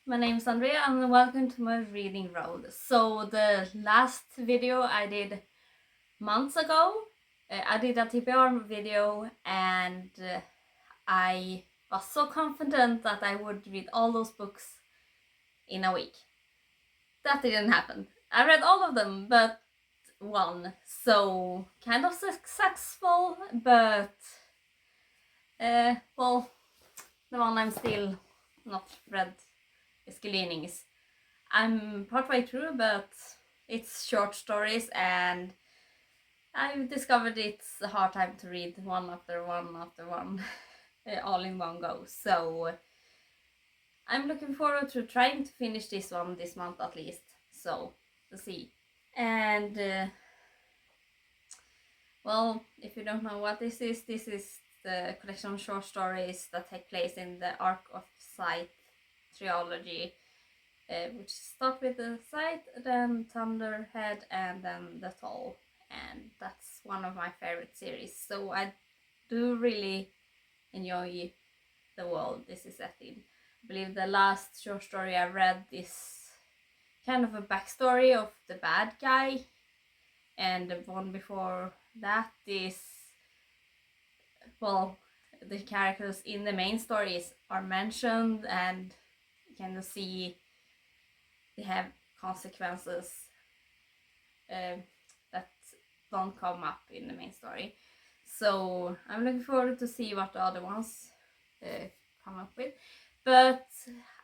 My name is Andrea and welcome to my reading road. So the last video I did months ago, I did a TPR video and I was so confident that I would read all those books in a week. That didn't happen. I read all of them but one, so kind of successful, but well, the one I'm still not read is Gleanings. I'm partway through, but it's short stories and I've discovered it's a hard time to read one after one after one all in one go. So I'm looking forward to trying to finish this one this month at least. So we'll see. And well, if you don't know what this is the collection of short stories that take place in the Arc of Sight trilogy, which start with the Sight, then Thunderhead, and then the Toll. And that's one of my favorite series. So I do really enjoy the world this is set in. I believe the last short story I read is kind of a backstory of the bad guy, and the one before that is, well, the characters in the main stories are mentioned and you kind of see they have consequences that don't come up in the main story. So I'm looking forward to see what the other ones come up with. But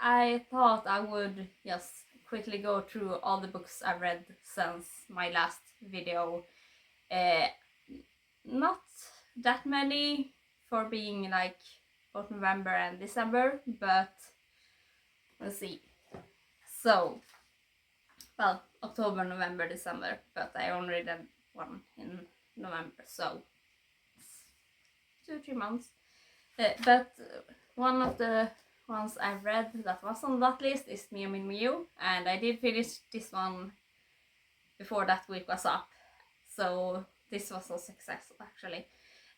I thought I would just quickly go through all the books I've read since my last video. Not that many for being like both November and December, but we'll see. So, well, October, November, December, but I only read one in November, so it's 2-3 months. But one of the ones I read that was on that list is Mew Mew Mew, and I did finish this one before that week was up, so this was a success actually.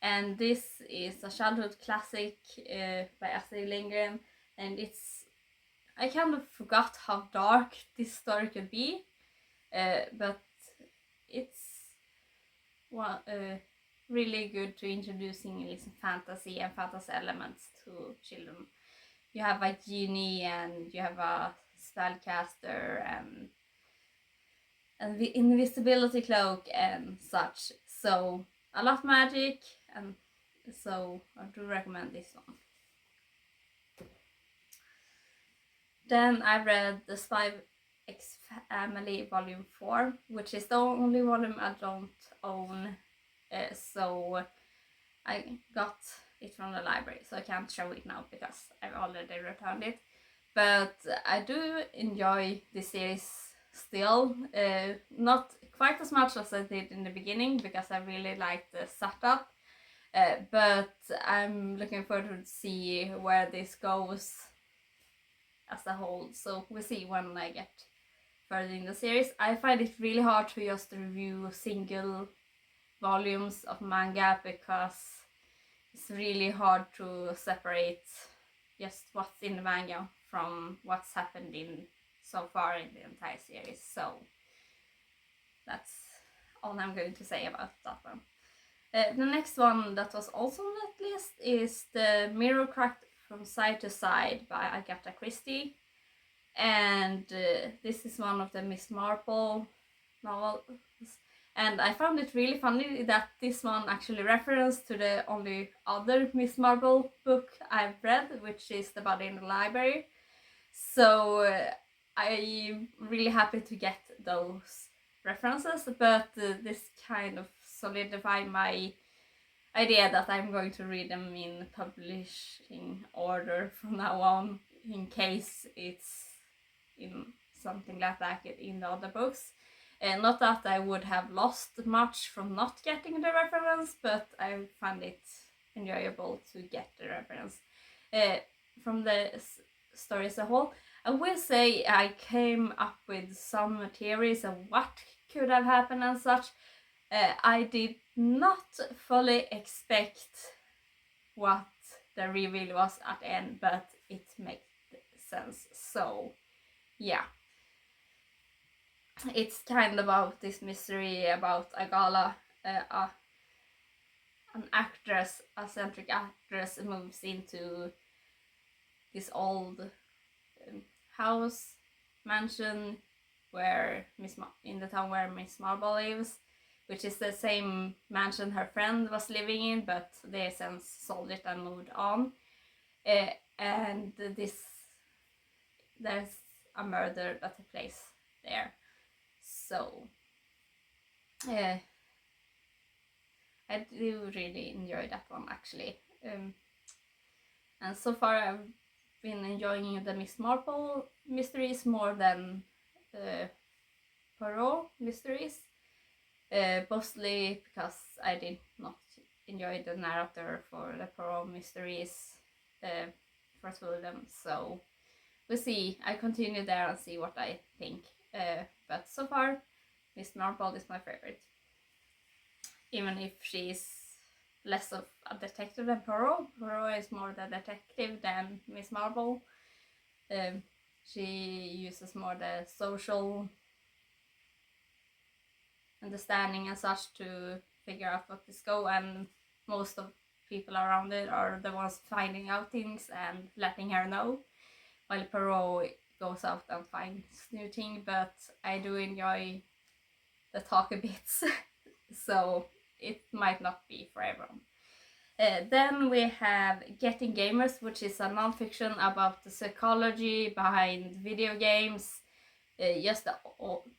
And this is a childhood classic by Astrid Lindgren, and I kind of forgot how dark this story could be, but it's really good to introducing some fantasy and fantasy elements to children. You have a genie and you have a spellcaster and the invisibility cloak and such. So a lot of magic, and so I do recommend this one. Then I read The Spy X Family Volume 4, which is the only volume I don't own, so I got it from the library, so I can't show it now because I've already returned it. But I do enjoy this series still, not quite as much as I did in the beginning because I really like the setup, but I'm looking forward to see where this goes as a whole, so we'll see when I get further in the series. I find it really hard to just review single volumes of manga because it's really hard to separate just what's in the manga from what's happened in so far in the entire series. So that's all I'm going to say about that one. The next one that was also on that list is The Mirror Cracked from Side to Side by Agatha Christie, and this is one of the Miss Marple novels, and I found it really funny that this one actually referenced to the only other Miss Marple book I've read, which is The Body in the Library. So I'm really happy to get those references, but this kind of solidified my idea that I'm going to read them in publishing order from now on, in case it's in something like that in the other books. Not that I would have lost much from not getting the reference, but I find it enjoyable to get the reference. From the story as a whole, I will say I came up with some theories of what could have happened and such. I did not fully expect what the reveal was at the end, but it makes sense. So yeah, it's kind of about this mystery about a gala, an actress, a centric actress, moves into this old house mansion where in the town where Miss Marble lives, which is the same mansion her friend was living in, but they since sold it and moved on. And there's a murder that took place there. So I do really enjoy that one, actually. And so far I've been enjoying the Miss Marple mysteries more than the Poirot mysteries, mostly because I did not enjoy the narrator for the Poirot mysteries, for two of them. So we'll see. I continue there and see what I think. But so far, Miss Marple is my favorite, even if she's less of a detective than Poirot. Poirot is more the detective than Miss Marple. She uses more the social understanding and such to figure out what this go, and most of people around it are the ones finding out things and letting her know, while Poirot goes out and finds new things. But I do enjoy the talky bits, so it might not be for everyone. Then we have Getting Gamers, which is a non-fiction about the psychology behind video games, just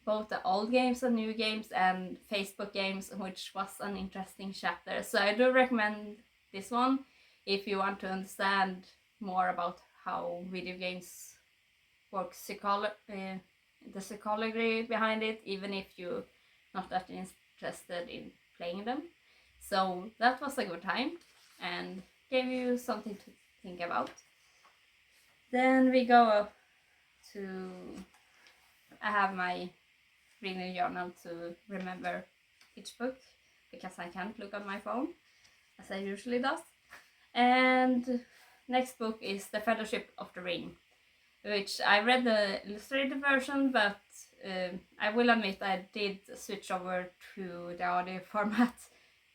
both the old games and new games, and Facebook games, which was an interesting chapter. So I do recommend this one if you want to understand more about how video games work, the psychology behind it, even if you're not that interested in playing them. So that was a good time and gave you something to think about. Then we go to, I have my reading journal to remember each book, because I can't look on my phone as I usually do. And next book is The Fellowship of the Ring, which I read the illustrated version, but I will admit I did switch over to the audio format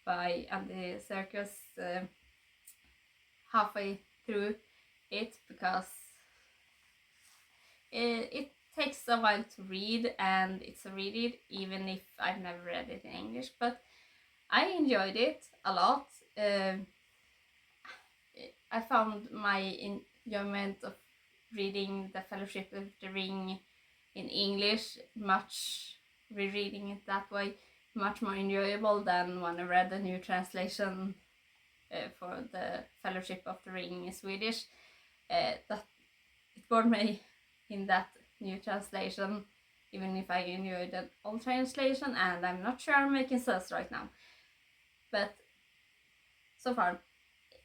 by Andy Serkis halfway through it, because it takes a while to read, and it's a read it even if I've never read it in English, but I enjoyed it a lot. I found my enjoyment of reading The Fellowship of the Ring in English, rereading it that way, much more enjoyable than when I read the new translation for The Fellowship of the Ring in Swedish. That it bored me in that new translation, even if I enjoyed the old translation, and I'm not sure I'm making sense right now. But so far,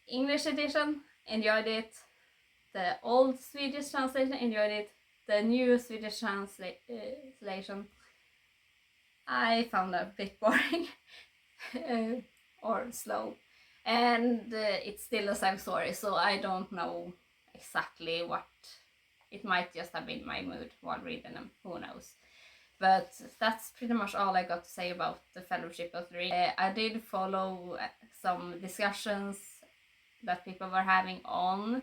English edition, enjoyed it. The old Swedish translation, enjoyed it. The new Swedish translation, I found a bit boring or slow, and it's still the same story, so I don't know exactly what. It might just have been my mood while reading them, who knows. But that's pretty much all I got to say about The Fellowship of the Ring. I did follow some discussions that people were having on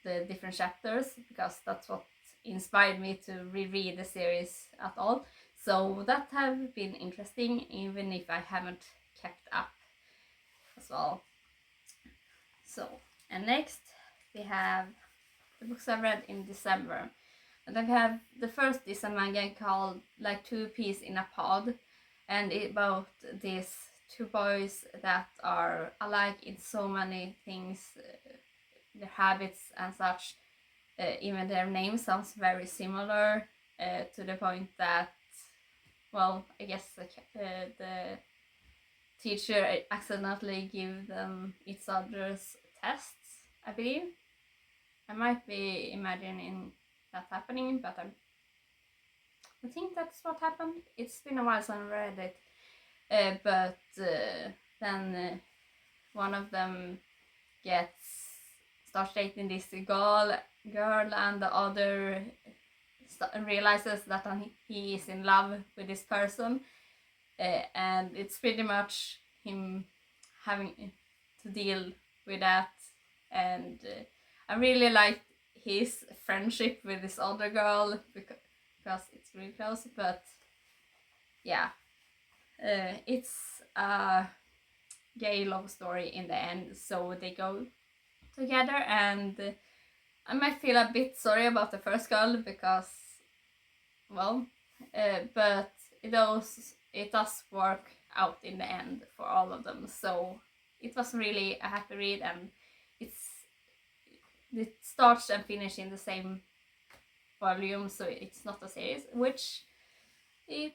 the different chapters, because that's what inspired me to reread the series at all. So that have been interesting, even if I haven't kept up as well. So, and next we have the books I read in December. And I have the first is a manga called Like Two Peas in a Pod, and it's about these two boys that are alike in so many things, their habits and such. Even their name sounds very similar, to the point that, well, I guess the teacher accidentally give them each other's tests, I believe. I might be imagining that happening, but I think that's what happened. It's been a while since I read it, but then one of them starts dating this girl, girl, and the other realizes that he is in love with this person, and it's pretty much him having to deal with that. And I really like his friendship with this other girl because it's really close. But yeah, it's a gay love story in the end, so they go together. And I might feel a bit sorry about the first girl because, well, but it does work out in the end for all of them. So it was really a happy read, and it starts and finishes in the same volume, so it's not a series, which it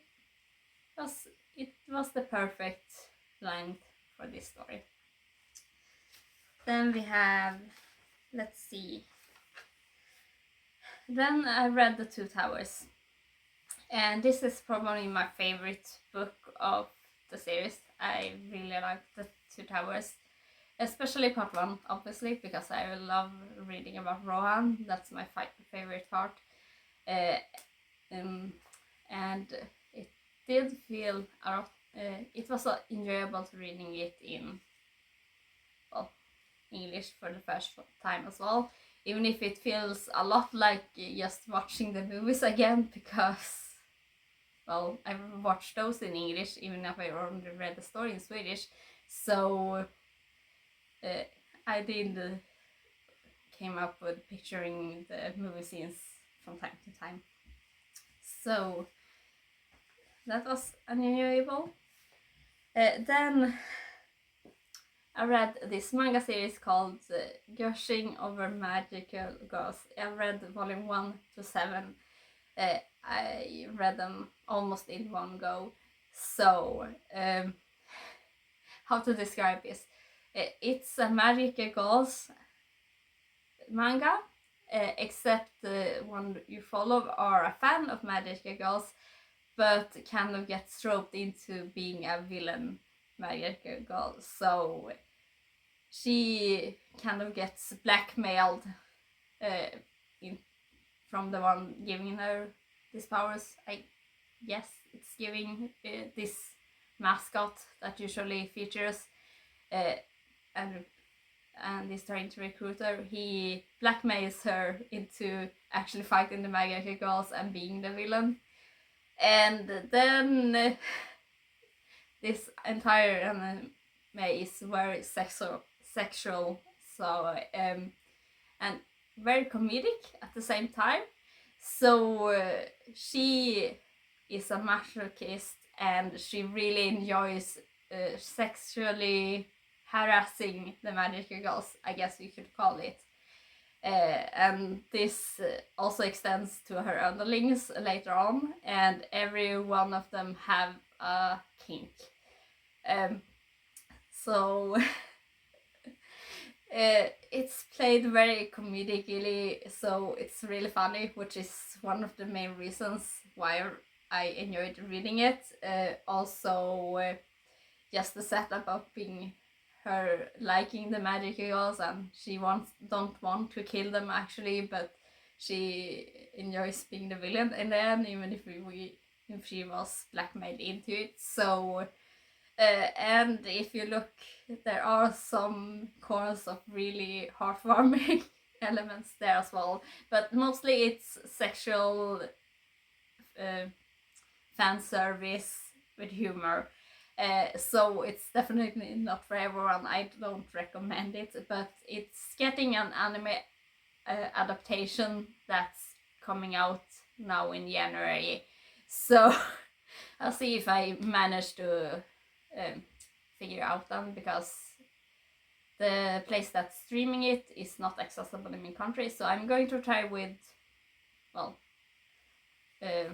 was the perfect length for this story. Then we have, let's see. Then I read The Two Towers, and this is probably my favorite book of the series. I really like The Two Towers, especially part 1, obviously, because I love reading about Rohan. That's my favorite part. And it did feel a lot. It was enjoyable to reading it in, well, English for the first time as well, even if it feels a lot like just watching the movies again, because, well, I watched those in English even if I only read the story in Swedish. So I did came up with picturing the movie scenes from time to time. So that was enjoyable. Then I read this manga series called Gushing Over Magical Girls. I read volume 1 to 7. I read them almost in one go. So, how to describe this? It's a Magical Girls manga, except the one you follow are a fan of Magical Girls, but kind of gets roped into being a villain Magical Girl. So she kind of gets blackmailed from the one giving her these powers. I guess it's giving this mascot that usually features and is trying to recruit her. He blackmails her into actually fighting the Magical Girls and being the villain. And then this entire anime is very sexual, so and very comedic at the same time. So she is a masochist, and she really enjoys sexually harassing the Magical Girls, I guess you could call it. And this also extends to her underlings later on, and every one of them have a kink. So it's played very comedically, so it's really funny, which is one of the main reasons why I enjoyed reading it. Also, just the setup of being her liking the Magical Girls, and she don't want to kill them actually, but she enjoys being the villain in the end, even if she was blackmailed into it. So and if you look, there are some corners of really heartwarming elements there as well, but mostly it's sexual fan service with humor. So it's definitely not for everyone. I don't recommend it, but it's getting an anime adaptation that's coming out now in January. So I'll see if I manage to figure out them, because the place that's streaming it is not accessible in my country. So I'm going to try with, well, a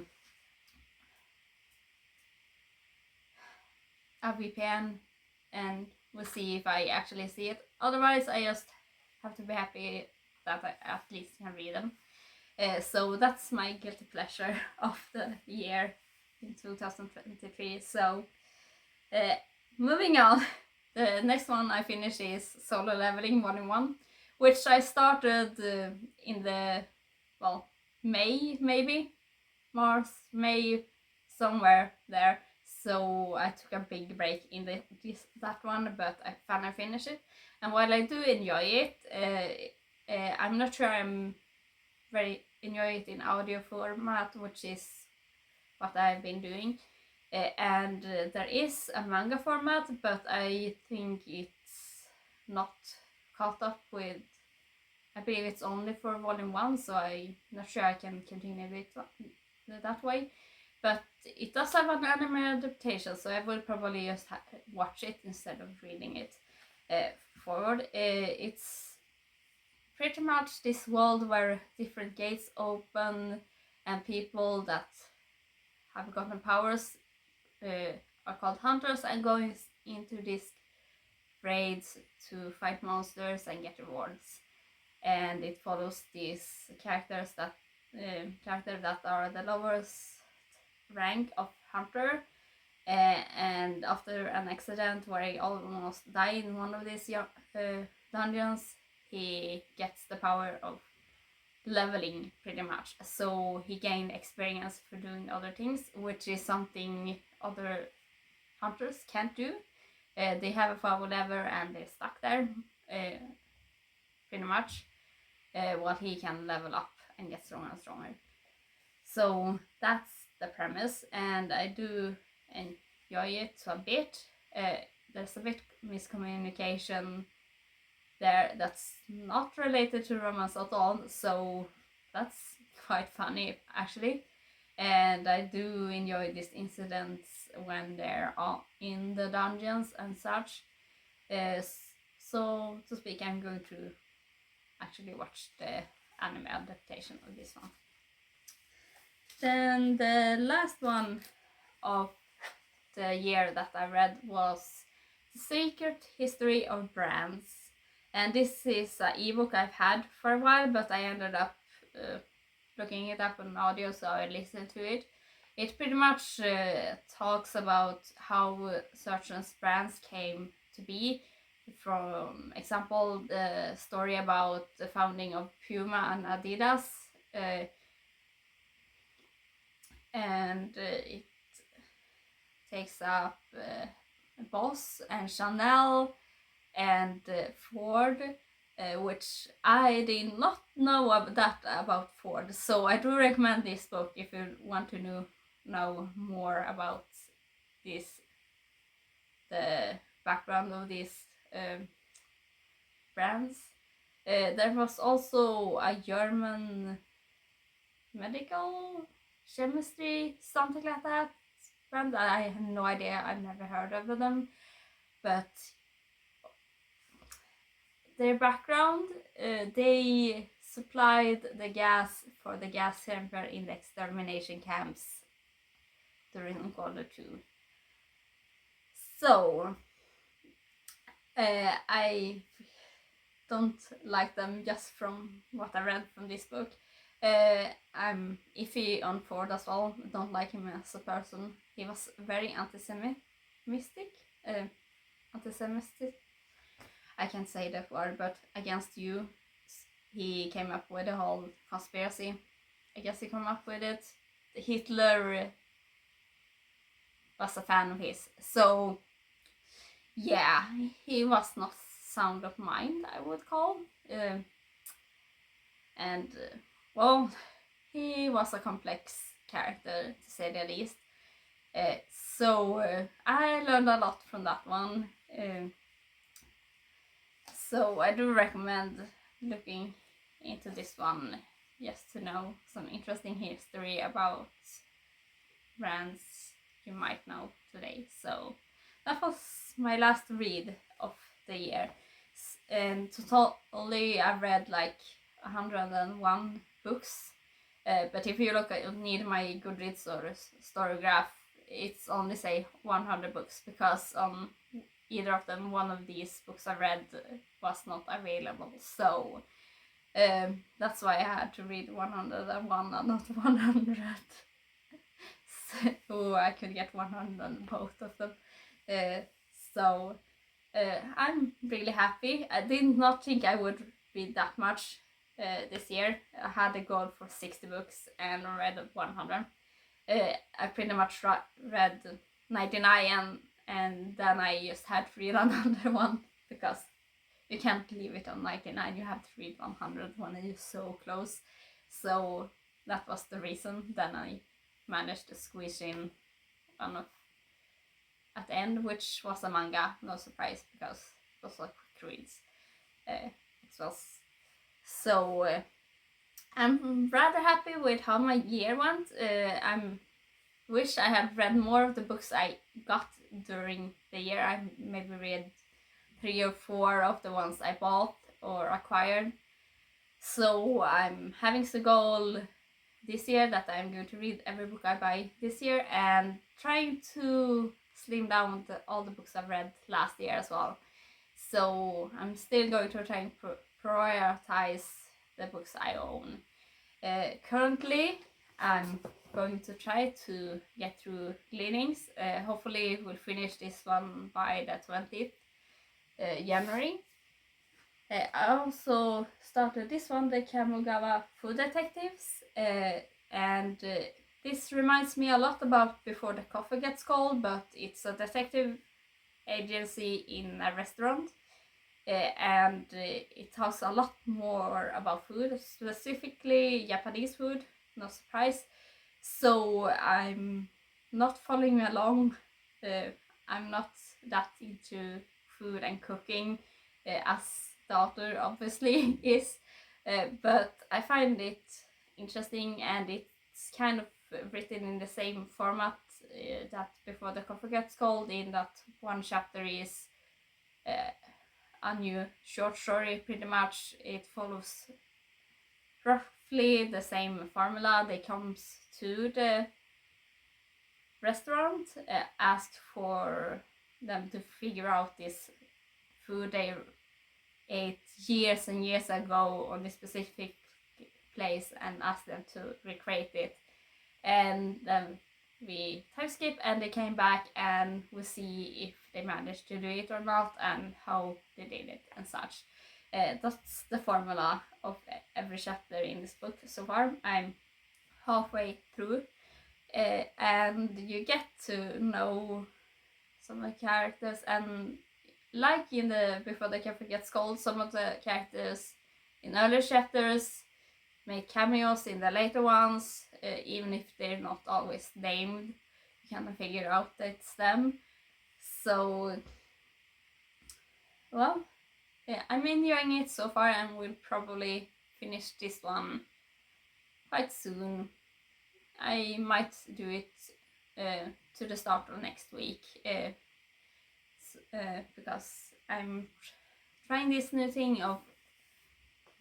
VPN, and we'll see if I actually see it. Otherwise, I just have to be happy that I at least can read them. So that's my guilty pleasure of the year in 2023. So moving on, the next one I finished is Solo Leveling Volume 1, which I started in the, well, May, maybe March, May, somewhere there. So I took a big break in that one, but I finally finished it. And while I do enjoy it, I'm not sure I'm very enjoy it in audio format, which is what I've been doing. And there is a manga format, but I think it's not caught up with. I believe it's only for volume 1, so I'm not sure I can continue it that way. But it does have an anime adaptation, so I will probably just watch it instead of reading it forward. It's pretty much this world where different gates open and people that have gotten powers are called hunters and going into these raids to fight monsters and get rewards. And it follows these characters that are the lowest rank of hunter, and after an accident where he almost died in one of these dungeons, he gets the power of leveling pretty much. So he gained experience for doing other things, which is something other hunters can't do. They have a power level and they're stuck there pretty much, while he can level up and get stronger and stronger. So that's the premise, and I do enjoy it a bit. There's a bit miscommunication there that's not related to romance at all, so that's quite funny actually. And I do enjoy these incidents when they're all in the dungeons and such. So to speak, I'm going to actually watch the anime adaptation of this one. Then the last one of the year that I read was The Secret History of Brands. And this is an ebook I've had for a while, but I ended up looking it up on audio, so I listened to it. It pretty much talks about how certain brands came to be. For example, the story about the founding of Puma and Adidas, and it takes up Boss and Chanel and Ford, which I did not know about Ford. So I do recommend this book if you want to know more about the background of these brands. There was also a German medical chemistry, something like that brand. I have no idea, I've never heard of them, but their background, they supplied the gas for the gas chamber in the extermination camps during World War II. So I don't like them just from what I read from this book. I'm iffy on Ford as well. Don't like him as a person. He was very anti-Semitic. I can't say that word, but against you. He came up with the whole conspiracy. I guess he came up with it. Hitler was a fan of his. So yeah, he was not sound of mind, I would call. Well, he was a complex character, to say the least. So I learned a lot from that one. So I do recommend looking into this one, just to know some interesting history about brands you might know today. So that was my last read of the year. And totally I read like 101 books. But if you look at need my Goodreads or Storygraph, it's only say 100 books, because either of them, one of these books I read was not available. So that's why I had to read 101 and not 100. So I could get 100 on both of them. So I'm really happy. I did not think I would read that much this year. I had a goal for 60 books and read 100. I pretty much read 99 and then I just had to read another one because you can't leave it on 99, you have to read 100 when it is so close. So that was the reason. Then I managed to squeeze in one of at the end, which was a manga. No surprise because it was a quick reads. It was so. I'm rather happy with how my year went. I'm wish I had read more of the books I got during the year. I maybe read 3 or 4 of the ones I bought or acquired. So I'm having the goal this year that I'm going to read every book I buy this year, and trying to slim down all the books I've read last year as well. So I'm still going to try and prioritize the books I own. Currently, I'm going to try to get through Gleanings. Hopefully we'll finish this one by the 20th January. I also started this one, the Kamogawa Food Detectives, and this reminds me a lot about Before the Coffee Gets Cold, but it's a detective agency in a restaurant, and it has a lot more about food, specifically Japanese food, no surprise. So I'm not following along. I'm not that into food and cooking as the author obviously is, but I find it interesting, and it's kind of written in the same format that Before the Coffee Gets Cold, in that one chapter is a new short story. Pretty much it follows roughly the same formula. They comes to the restaurant, ask for them to figure out this food they ate years and years ago on this specific place, and ask them to recreate it. And then we time skip and they came back, and we see if they managed to do it or not, and how they did it and such. That's the formula of every chapter in this book so far. I'm halfway through, and you get to know some of the characters, and like in the Before the Coffee Gets Cold, some of the characters in earlier chapters make cameos in the later ones, even if they're not always named. You kind of figure out that it's them. So, well, yeah, I'm enjoying it so far, and will probably finish this one quite soon. I might do it to the start of next week, because I'm trying this new thing of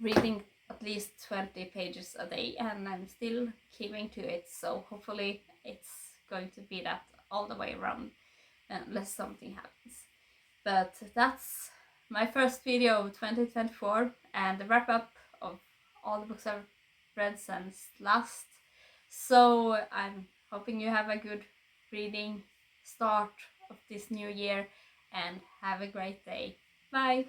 reading at least 20 pages a day, and I'm still keeping to it, so hopefully it's going to be that all the way around unless something happens. But that's my first video of 2024 and the wrap up of all the books I've read since last. So I'm hoping you have a good reading start of this new year, and have a great day. Bye!